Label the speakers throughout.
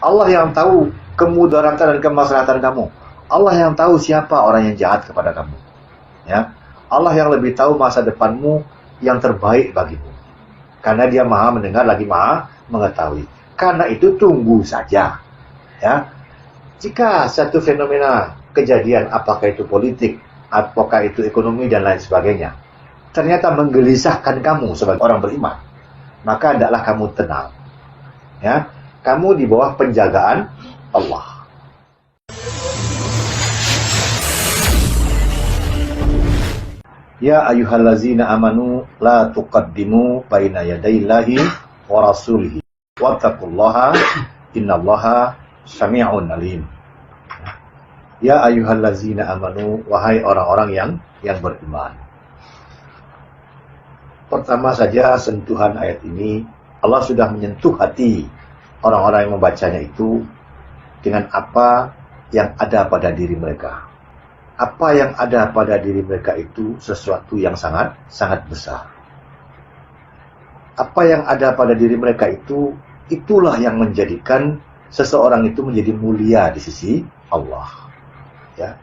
Speaker 1: Allah yang tahu kemudaratan dan kemaslahatan kamu. Allah yang tahu siapa orang yang jahat kepada kamu. Ya. Allah yang lebih tahu masa depanmu yang terbaik bagimu. Karena dia maha mendengar lagi maha mengetahui. Karena itu tunggu saja. Ya. Jika satu fenomena kejadian, apakah itu politik, apakah itu ekonomi dan lain sebagainya, ternyata menggelisahkan kamu sebagai orang beriman, maka hendaklah kamu tenang. Ya, kamu di bawah penjagaan Allah. Ya ayyuhallazina amanu la tuqaddimu baina yadayillahi wa rasulihi wattaqullaha innallaha sami'un alim. Ya ayyuhallazina amanu, wahai orang-orang yang beriman. Pertama saja sentuhan ayat ini, Allah sudah menyentuh hati orang-orang yang membacanya itu dengan apa yang ada pada diri mereka. Apa yang ada pada diri mereka itu sesuatu yang sangat besar. Apa yang ada pada diri mereka itu, itulah yang menjadikan seseorang itu menjadi mulia di sisi Allah. Ya.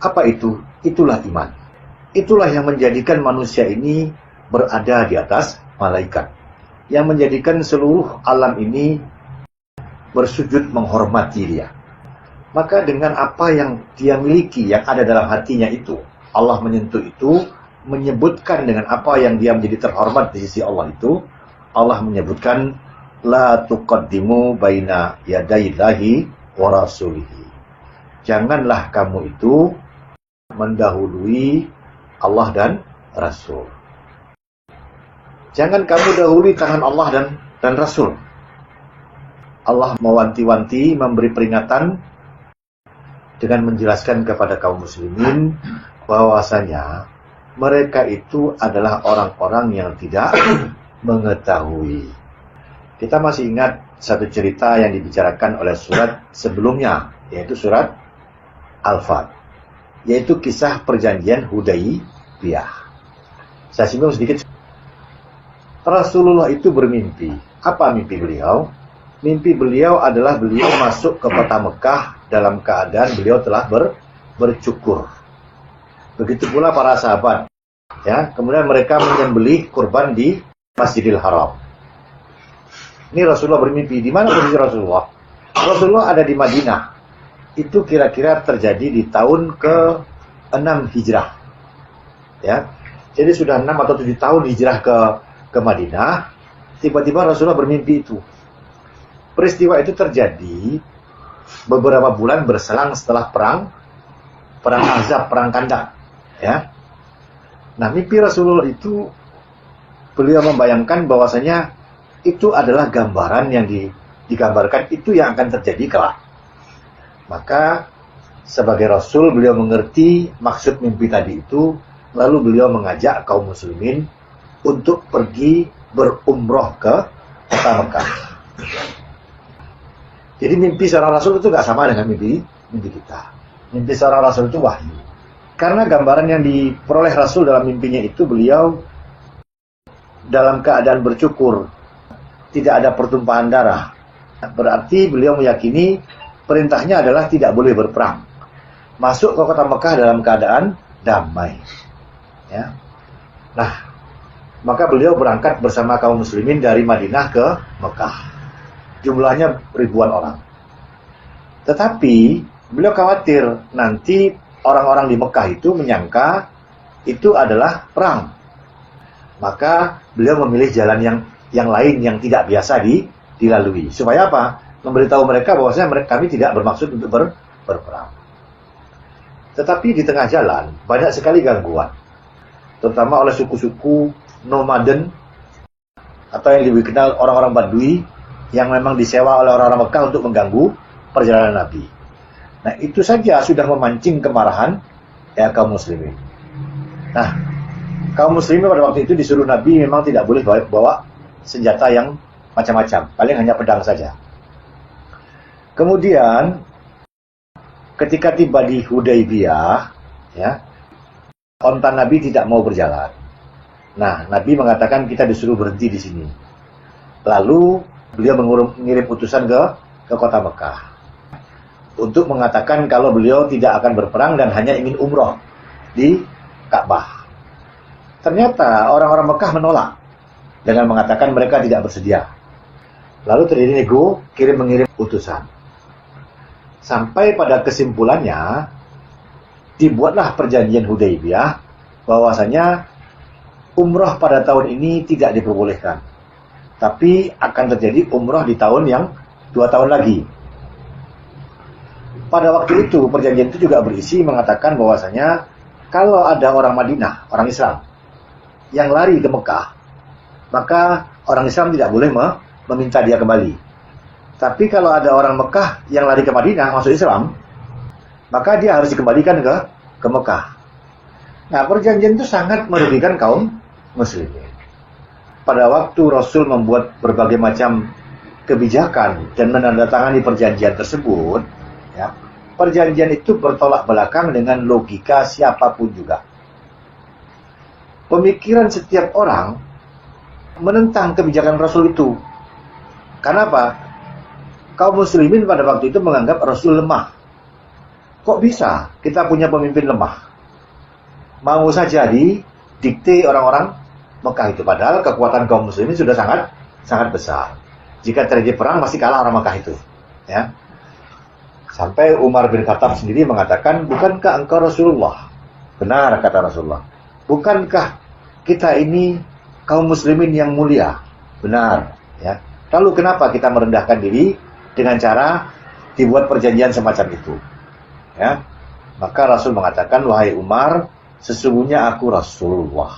Speaker 1: Apa itu? Itulah iman. Itulah yang menjadikan manusia ini berada di atas malaikat. Yang menjadikan seluruh alam ini bersujud menghormati dia. Maka dengan apa yang dia miliki, yang ada dalam hatinya itu, Allah menyentuh itu, menyebutkan dengan apa yang dia menjadi terhormat di sisi Allah itu, Allah menyebutkan la tuqaddimu baina yadayillahi wa rasulihi. Janganlah kamu itu mendahului Allah dan Rasul. Jangan kamu dahului tangan Allah dan Rasul. Allah mewanti-wanti, memberi peringatan dengan menjelaskan kepada kaum muslimin bahwasanya mereka itu adalah orang-orang yang tidak mengetahui. Kita masih ingat satu cerita yang dibicarakan oleh surat sebelumnya, yaitu surat Al-Fat, yaitu kisah perjanjian Hudaybiyah. Saya singgung sedikit. Rasulullah itu bermimpi. Apa mimpi beliau? Mimpi beliau adalah beliau masuk ke kota Mekah dalam keadaan beliau telah bercukur. Begitu pula para sahabat. Ya, kemudian mereka menyembelih kurban di Masjidil Haram. Ini Rasulullah bermimpi. Di mana posisi Rasulullah? Rasulullah ada di Madinah. Itu kira-kira terjadi di tahun ke-6 Hijrah. Ya. Jadi sudah 6 atau 7 tahun hijrah ke Madinah. Tiba-tiba Rasulullah bermimpi itu. Peristiwa itu terjadi beberapa bulan berselang setelah perang Ahzab, perang Khandaq. Ya. Nah, mimpi Rasulullah itu beliau membayangkan bahwasanya itu adalah gambaran yang digambarkan itu yang akan terjadi kelak. Maka sebagai Rasul beliau mengerti maksud mimpi tadi itu, lalu beliau mengajak kaum muslimin untuk pergi berumroh ke kota Mekah. Jadi mimpi seorang Rasul itu nggak sama dengan mimpi kita. Mimpi seorang Rasul itu wahyu. Karena gambaran yang diperoleh Rasul dalam mimpinya itu beliau dalam keadaan bercukur, tidak ada pertumpahan darah. Berarti beliau meyakini perintahnya adalah tidak boleh berperang. Masuk ke kota Mekah dalam keadaan damai. Ya. Nah, maka beliau berangkat bersama kaum muslimin dari Madinah ke Mekah. Jumlahnya ribuan orang. Tetapi beliau khawatir nanti orang-orang di Mekah itu menyangka itu adalah perang. Maka beliau memilih jalan yang lain yang tidak biasa dilalui. Supaya apa? Memberitahu mereka bahwasanya kami tidak bermaksud untuk berperang. Tetapi di tengah jalan banyak sekali gangguan. Terutama oleh suku-suku nomaden atau yang lebih dikenal orang-orang Badui yang memang disewa oleh orang-orang Mekah untuk mengganggu perjalanan Nabi. Nah, itu saja sudah memancing kemarahan kaum muslimin. Nah, kaum muslimin pada waktu itu disuruh Nabi memang tidak boleh bawa senjata yang macam-macam, paling hanya pedang saja. Kemudian ketika tiba di Hudaybiyah, ya, onta Nabi tidak mau berjalan. Nah, Nabi mengatakan kita disuruh berhenti di sini. Lalu beliau mengirim utusan ke ke kota Mekah untuk mengatakan kalau beliau tidak akan berperang dan hanya ingin umroh di Ka'bah. Ternyata orang-orang Mekah menolak dengan mengatakan mereka tidak bersedia. Lalu terjadi nego, kirim-mengirim utusan. Sampai pada kesimpulannya, dibuatlah perjanjian Hudaybiyah bahwasanya umroh pada tahun ini tidak diperbolehkan. Tapi akan terjadi umroh di tahun yang 2 tahun lagi. Pada waktu itu, perjanjian itu juga berisi mengatakan bahwasanya kalau ada orang Madinah, orang Islam, yang lari ke Mekah, maka orang Islam tidak boleh meminta dia kembali. Tapi kalau ada orang Mekah yang lari ke Madinah, masuk Islam, maka dia harus dikembalikan ke Mekah. Nah, perjanjian itu sangat merugikan kaum muslimin. Pada waktu Rasul membuat berbagai macam kebijakan dan menandatangani perjanjian tersebut, ya, perjanjian itu bertolak belakang dengan logika siapapun juga. Pemikiran setiap orang menentang kebijakan Rasul itu. Kenapa? Kaum muslimin pada waktu itu menganggap Rasul lemah. Kok bisa kita punya pemimpin lemah? Mau saja didikte orang-orang Mekah itu. Padahal kekuatan kaum muslimin sudah sangat besar. Jika terjadi perang pasti kalah orang Mekah itu. Ya. Sampai Umar bin Khattab sendiri mengatakan, bukankah engkau Rasulullah? Benar, kata Rasulullah. Bukankah kita ini kaum muslimin yang mulia? Benar. Ya. Lalu kenapa kita merendahkan diri dengan cara dibuat perjanjian semacam itu? Ya. Maka Rasul mengatakan, wahai Umar, sesungguhnya aku Rasulullah.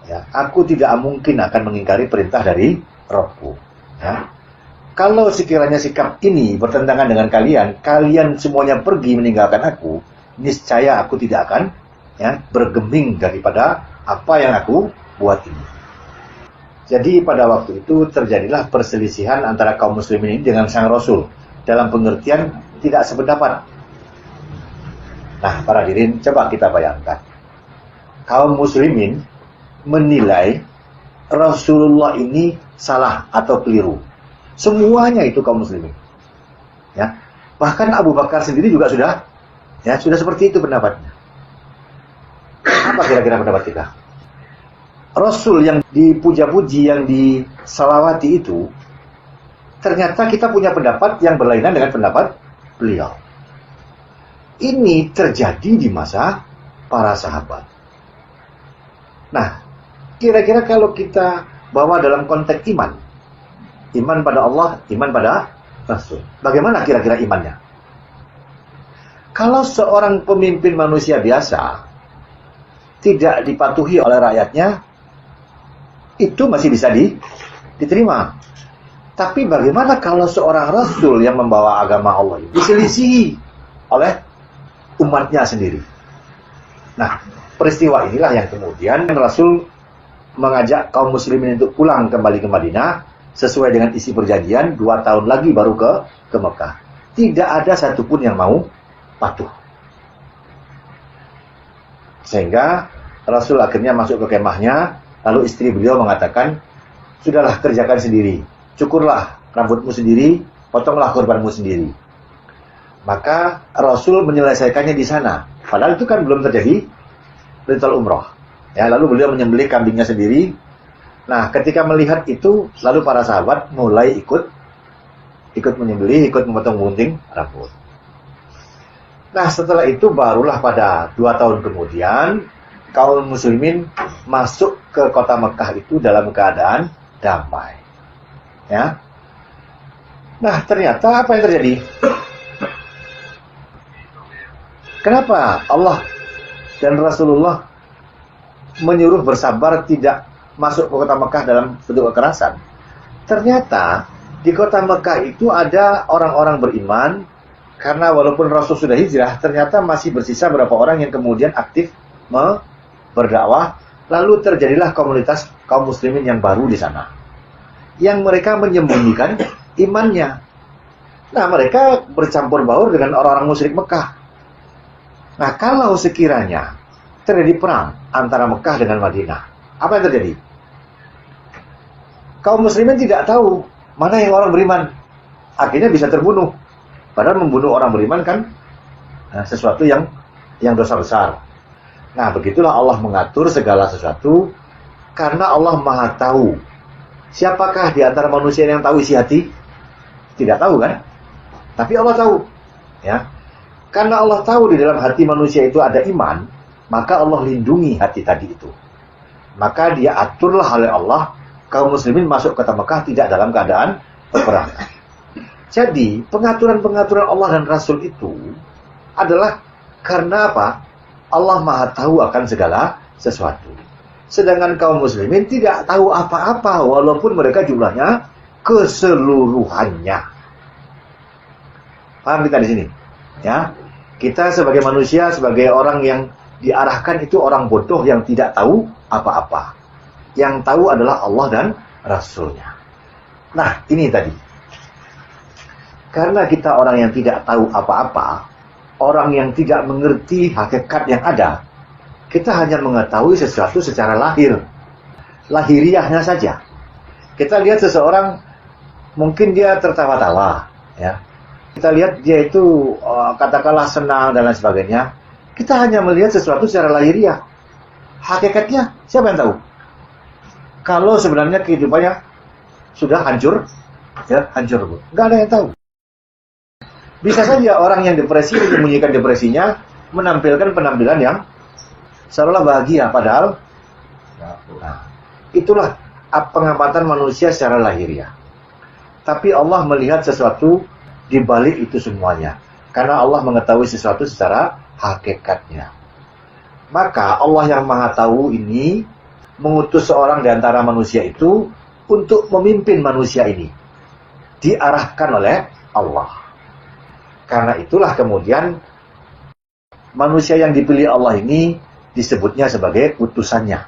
Speaker 1: Ya. Aku tidak mungkin akan mengingkari perintah dari Rabbku. Ya. Kalau sekiranya sikap ini bertentangan dengan kalian semuanya pergi meninggalkan aku, niscaya aku tidak akan bergeming daripada apa yang aku buat ini. Jadi pada waktu itu terjadilah perselisihan antara kaum muslimin ini dengan sang Rasul dalam pengertian tidak sependapat. Nah, para hadirin, coba kita bayangkan. Kaum muslimin menilai Rasulullah ini salah atau keliru. Semuanya itu kaum muslimin. Ya. Bahkan Abu Bakar sendiri juga sudah seperti itu pendapatnya. Apa kira-kira pendapat kita? Rasul yang dipuja-puji, yang disalawati itu, ternyata kita punya pendapat yang berlainan dengan pendapat beliau. Ini terjadi di masa para sahabat. Nah, kira-kira kalau kita bawa dalam konteks iman pada Allah, iman pada Rasul, bagaimana kira-kira imannya? Kalau seorang pemimpin manusia biasa tidak dipatuhi oleh rakyatnya, itu masih bisa diterima. Tapi bagaimana kalau seorang Rasul yang membawa agama Allah diselisihi oleh umatnya sendiri? Nah, peristiwa inilah yang kemudian Rasul mengajak kaum muslimin untuk pulang kembali ke Madinah sesuai dengan isi perjanjian, 2 tahun lagi baru ke Mekah. Tidak ada satupun yang mau patuh. Sehingga Rasul akhirnya masuk ke kemahnya, lalu istri beliau mengatakan, sudahlah, kerjakan sendiri, cukurlah rambutmu sendiri, potonglah korbanmu sendiri. Maka Rasul menyelesaikannya di sana. Padahal itu kan belum terjadi ritual umroh. Ya, lalu beliau menyembelih kambingnya sendiri. Nah, ketika melihat itu, lalu para sahabat mulai ikut menyembelih, ikut memotong gunting rambut. Nah, setelah itu barulah pada 2 tahun kemudian kaum muslimin masuk ke kota Mekah itu dalam keadaan damai. Ya. Nah, ternyata apa yang terjadi? Kenapa Allah dan Rasulullah menyuruh bersabar, tidak masuk ke kota Mekah dalam bentuk kekerasan? Ternyata di kota Mekah itu ada orang-orang beriman, karena walaupun Rasul sudah hijrah, ternyata masih bersisa beberapa orang yang kemudian aktif berdakwah. Lalu terjadilah komunitas kaum muslimin yang baru di sana, yang mereka menyembunyikan imannya. Nah, mereka bercampur baur dengan orang-orang musyrik Mekah. Nah, kalau sekiranya terjadi perang antara Mekah dengan Madinah, apa yang terjadi? Kaum muslimin tidak tahu mana yang orang beriman, akhirnya bisa terbunuh. Padahal membunuh orang beriman kan sesuatu yang dosa besar. Nah, begitulah Allah mengatur segala sesuatu karena Allah Maha tahu. Siapakah di antara manusia yang tahu isi hati? Tidak tahu kan? Tapi Allah tahu. Ya. Karena Allah tahu di dalam hati manusia itu ada iman, maka Allah lindungi hati tadi itu. Maka dia aturlah oleh Allah kaum muslimin masuk kota Mekah tidak dalam keadaan peperangan. Jadi, pengaturan-pengaturan Allah dan Rasul itu adalah karena apa? Allah Maha tahu akan segala sesuatu. Sedangkan kaum muslimin tidak tahu apa-apa walaupun mereka jumlahnya keseluruhannya. Paham kita di sini? Ya. Kita sebagai manusia, sebagai orang yang diarahkan itu orang bodoh yang tidak tahu apa-apa. Yang tahu adalah Allah dan Rasulnya. Nah, ini tadi. Karena kita orang yang tidak tahu apa-apa, orang yang tidak mengerti hakikat yang ada, kita hanya mengetahui sesuatu secara lahir. Lahiriahnya saja. Kita lihat seseorang, mungkin dia tertawa-tawa. Ya. Kita lihat dia itu katakanlah senang dan lain sebagainya. Kita hanya melihat sesuatu secara lahiriah. Hakikatnya, siapa yang tahu? Kalau sebenarnya kehidupannya sudah hancur, ya hancur. Nggak ada yang tahu. Bisa saja orang yang depresi menyembunyikan depresinya, menampilkan penampilan yang seolah bahagia, padahal itulah pengamatan manusia secara lahiriah. Tapi Allah melihat sesuatu di balik itu semuanya, karena Allah mengetahui sesuatu secara hakikatnya. Maka Allah yang Maha Tahu ini mengutus seorang di antara manusia itu untuk memimpin manusia ini, diarahkan oleh Allah. Karena itulah kemudian manusia yang dipilih Allah ini disebutnya sebagai utusannya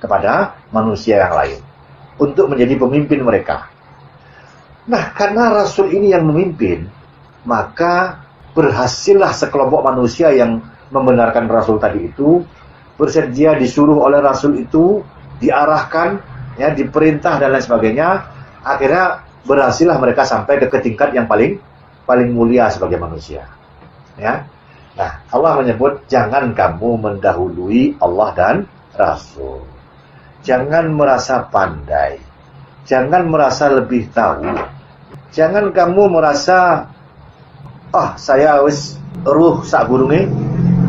Speaker 1: kepada manusia yang lain untuk menjadi pemimpin mereka. Nah, karena Rasul ini yang memimpin, maka berhasillah sekelompok manusia yang membenarkan Rasul tadi itu, bersedia disuruh oleh Rasul itu, diarahkan, ya, diperintah dan lain sebagainya. Akhirnya berhasillah mereka sampai ke tingkat yang paling mulia sebagai manusia. Ya. Nah, Allah menyebut jangan kamu mendahului Allah dan Rasul. Jangan merasa pandai. Jangan merasa lebih tahu. Jangan kamu merasa saya wis ruh sak gurunge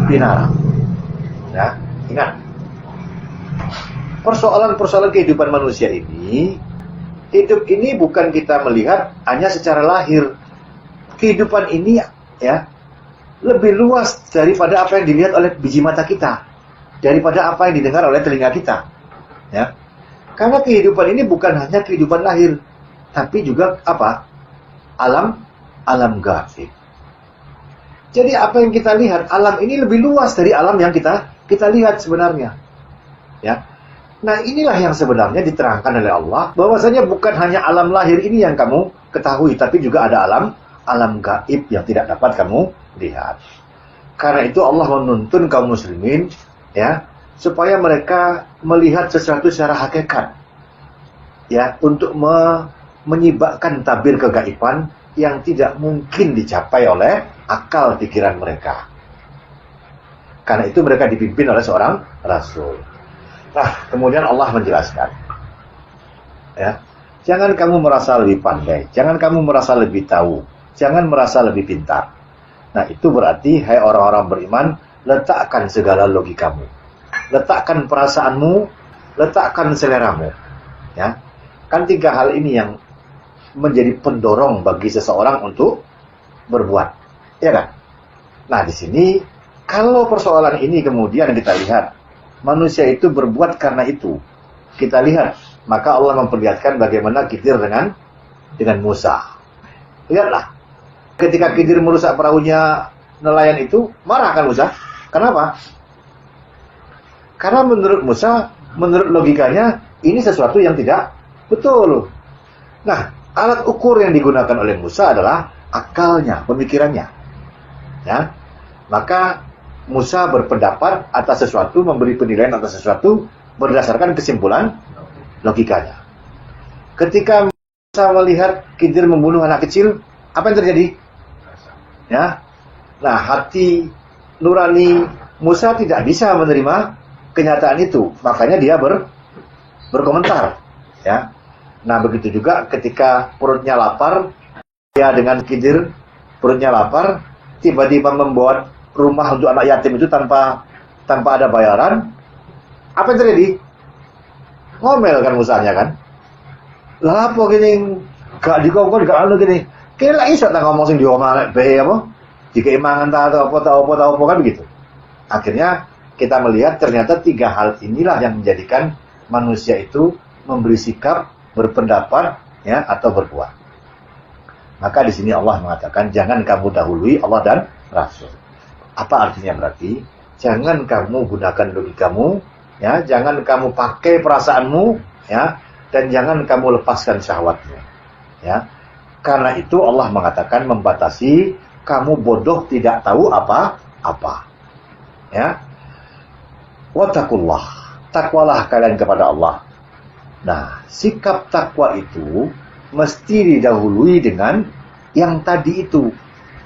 Speaker 1: pinara. Ya, ingat. Persoalan-persoalan kehidupan manusia ini, hidup ini bukan kita melihat hanya secara lahir. Kehidupan ini ya lebih luas daripada apa yang dilihat oleh biji mata kita, daripada apa yang didengar oleh telinga kita, ya. Karena kehidupan ini bukan hanya kehidupan lahir, tapi juga apa? Alam gaib. Jadi apa yang kita lihat, alam ini lebih luas dari alam yang kita lihat sebenarnya, ya. Nah, inilah yang sebenarnya diterangkan oleh Allah, bahwasanya bukan hanya alam lahir ini yang kamu ketahui, tapi juga ada alam gaib yang tidak dapat kamu lihat. Karena itu Allah menuntun kaum muslimin, ya, supaya mereka melihat sesuatu secara hakikat, ya, untuk menyibakkan tabir kegaiban yang tidak mungkin dicapai oleh akal pikiran mereka. Karena itu mereka dipimpin oleh seorang Rasul. Nah, kemudian Allah menjelaskan, ya, jangan kamu merasa lebih pandai, jangan kamu merasa lebih tahu, jangan merasa lebih pintar. Nah, itu berarti, hai orang-orang beriman, letakkan segala logikamu, letakkan perasaanmu, letakkan seleramu. Ya, kan 3 hal ini yang menjadi pendorong bagi seseorang untuk berbuat, ya kan? Nah, di sini kalau persoalan ini kemudian kita lihat manusia itu berbuat karena itu, kita lihat, maka Allah memperlihatkan bagaimana Khidir dengan Musa. Lihatlah. Ketika Khidir merusak perahunya nelayan itu, marah kan Musa? Kenapa? Karena menurut Musa, menurut logikanya, ini sesuatu yang tidak betul. Nah, alat ukur yang digunakan oleh Musa adalah akalnya, pemikirannya. Ya, maka Musa berpendapat atas sesuatu, memberi penilaian atas sesuatu berdasarkan kesimpulan logikanya. Ketika Musa melihat Khidir membunuh anak kecil, Apa yang terjadi? Ya. Nah, hati nurani Musa tidak bisa menerima kenyataan itu, makanya dia berkomentar, ya. Nah, begitu juga ketika perutnya lapar, dia dengan Khidir perutnya lapar, tiba-tiba membuat rumah untuk anak yatim itu tanpa ada bayaran. Apa yang terjadi? Ngomel kan Musanya kan. Lah apa gini gak dikongkon gak anu gini. Kira lagi iso tak ngomong sing diomong bae apa? Dikeimangan ta apa kan begitu. Akhirnya kita melihat ternyata 3 hal inilah yang menjadikan manusia itu memberi sikap, berpendapat, ya, atau berbuat. Maka di sini Allah mengatakan jangan kamu dahului Allah dan Rasul. Apa artinya berarti? Jangan kamu gunakan logikamu, ya, jangan kamu pakai perasaanmu, ya, dan jangan kamu lepaskan syahwatmu, ya. Karena itu Allah mengatakan membatasi kamu bodoh tidak tahu apa-apa, ya. Wattaqullah, takwalah kalian kepada Allah. Nah, sikap takwa itu mesti didahului dengan yang tadi itu,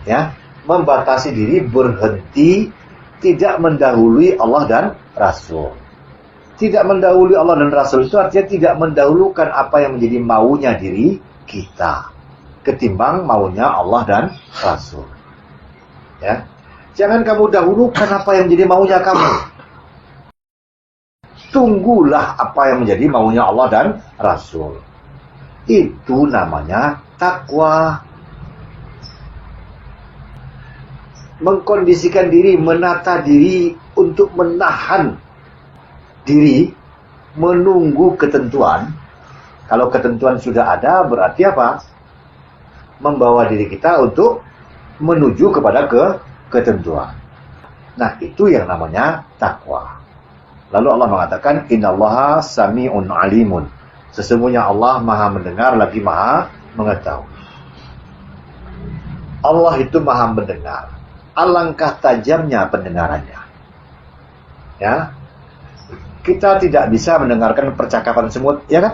Speaker 1: ya, membatasi diri, berhenti, tidak mendahului Allah dan Rasul. Tidak mendahului Allah dan Rasul itu artinya tidak mendahulukan apa yang menjadi maunya diri kita ketimbang maunya Allah dan Rasul. Ya. Jangan kamu dahulukan apa yang menjadi maunya kamu. Tunggulah apa yang menjadi maunya Allah dan Rasul. Itu namanya takwa. Mengkondisikan diri, menata diri untuk menahan diri, menunggu ketentuan. Kalau ketentuan sudah ada, berarti apa? Membawa diri kita untuk menuju kepada ketentuan. Nah, itu yang namanya takwa. Lalu Allah mengatakan, Innallaha sami'un alimun. Sesungguhnya Allah maha mendengar lagi maha mengetahui. Allah itu maha mendengar. Alangkah tajamnya pendengarannya. Ya. Kita tidak bisa mendengarkan percakapan semut, ya kan?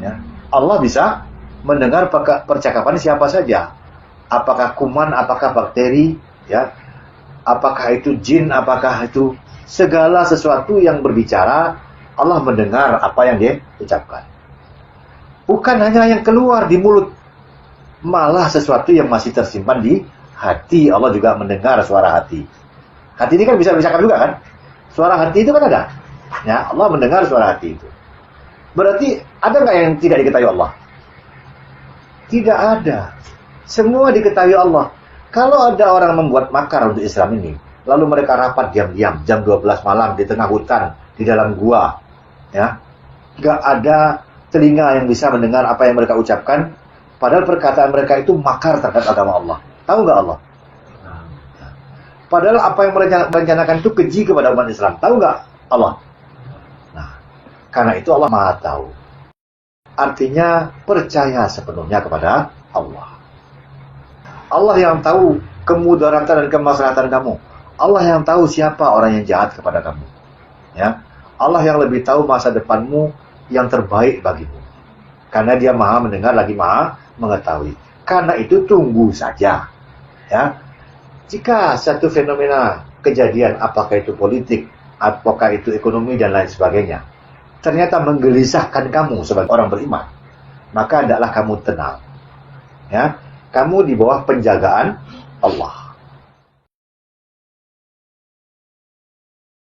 Speaker 1: Ya. Allah bisa mendengar percakapan siapa saja. Apakah kuman, apakah bakteri, ya. Apakah itu jin, apakah itu segala sesuatu yang berbicara, Allah mendengar apa yang dia ucapkan. Bukan hanya yang keluar di mulut, malah sesuatu yang masih tersimpan di hati, Allah juga mendengar suara hati. Hati ini kan bisa bicarakan juga kan? Suara hati itu kan ada. Ya, Allah mendengar suara hati itu. Berarti ada nggak yang tidak diketahui Allah? Tidak ada. Semua diketahui Allah. Kalau ada orang membuat makar untuk Islam ini, lalu mereka rapat diam-diam jam 12 malam di tengah hutan, di dalam gua, ya, nggak ada telinga yang bisa mendengar apa yang mereka ucapkan, padahal perkataan mereka itu makar terhadap agama Allah. Tahu nggak Allah? Padahal apa yang mereka merencanakan itu keji kepada umat Islam. Tahu nggak Allah? Nah, karena itu Allah Maha tahu. Artinya percaya sepenuhnya kepada Allah. Allah yang tahu kemudaratan dan kemaslahatan kamu. Allah yang tahu siapa orang yang jahat kepada kamu. Ya, Allah yang lebih tahu masa depanmu yang terbaik bagimu. Karena Dia Maha mendengar lagi Maha mengetahui. Karena itu tunggu saja. Ya. Jika satu fenomena kejadian, apakah itu politik, apakah itu ekonomi dan lain sebagainya, ternyata menggelisahkan kamu sebagai orang beriman, maka hendaklah kamu tenang. Ya, kamu di bawah penjagaan Allah.